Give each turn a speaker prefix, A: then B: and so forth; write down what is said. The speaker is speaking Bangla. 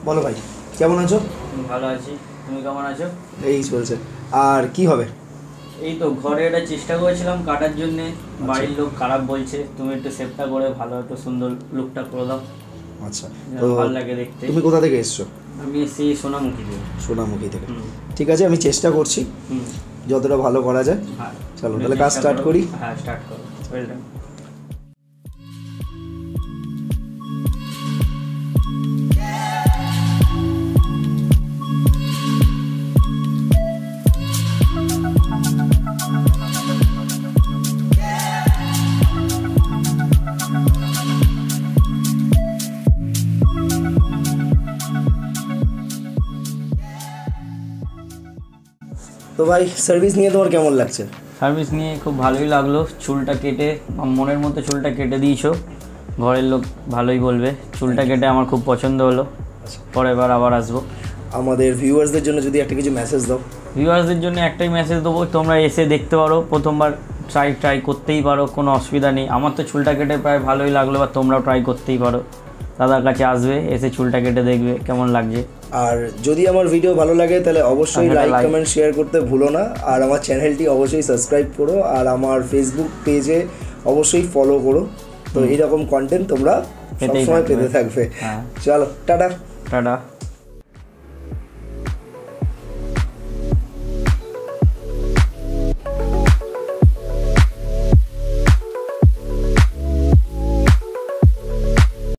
A: বলো ভাই, কেমন আছো?
B: ভালো আছি, তুমি কেমন আছো?
A: এই চলছে। আর কি হবে?
B: এই তো ঘরে এটা চেষ্টা করেছিলাম কাটার জন্যে, বাড়ির লোক খারাপ বলছে, তুমি একটু সেভটা করে ভালো একটু সুন্দর লুকটা করে দাও,
A: আচ্ছা,
B: যেন
A: তো
B: ভালো লাগে দেখতে।
A: তুমি কোথা থেকে এসছো?
B: আমি এসেছি সোনামুখী দিয়ে।
A: সোনামুখী থেকে।
B: হুম
A: ঠিক আছে, আমি চেষ্টা করছি
B: হুম
A: যতটা ভালো করা যায়।
B: হ্যাঁ,
A: চলো
B: একটু
A: তাহলে কাজ
B: চেষ্টা
A: স্টার্ট
B: করো।
A: করি।
B: হ্যাঁ, স্টার্ট করো। ওয়েলডান।
A: তো ভাই, সার্ভিস নিয়ে তোমার কেমন লাগছে?
B: সার্ভিস নিয়ে খুব ভালোই লাগলো। চুলটা কেটে মনের মতো চুলটা কেটে দিয়েছো, ঘরের লোক ভালোই বলবে। চুলটা কেটে আমার খুব পছন্দ হলো, পরের বার আবার আসবো।
A: আমাদের ভিউয়ার্সদের জন্য যদি একটা কিছু মেসেজ দাও।
B: ভিউয়ার্সদের জন্য একটাই মেসেজ দেবো, তোমরা এসে দেখতে পারো, প্রথমবার ট্রাই করতেই পারো, কোনো অসুবিধা নেই। আমার তো চুলটা কেটে প্রায় ভালোই লাগলো, বা তোমরাও ট্রাই করতেই পারো। দাদার কাছে আসবে, এসে চুলটা কেটে দেখবে কেমন লাগছে।
A: আর যদি আমার ভিডিও ভালো লাগে তাহলে অবশ্যই লাইক কমেন্ট শেয়ার করতে ভুলো না। আর আমার চ্যানেলটি অবশ্যই সাবস্ক্রাইব করো, আর আমার ফেসবুক পেজে অবশ্যই ফলো করো। তো এইরকম কন্টেন্ট তোমরা সবসময় পেতে থাকবে। চলো, টাটা।
B: টাটা।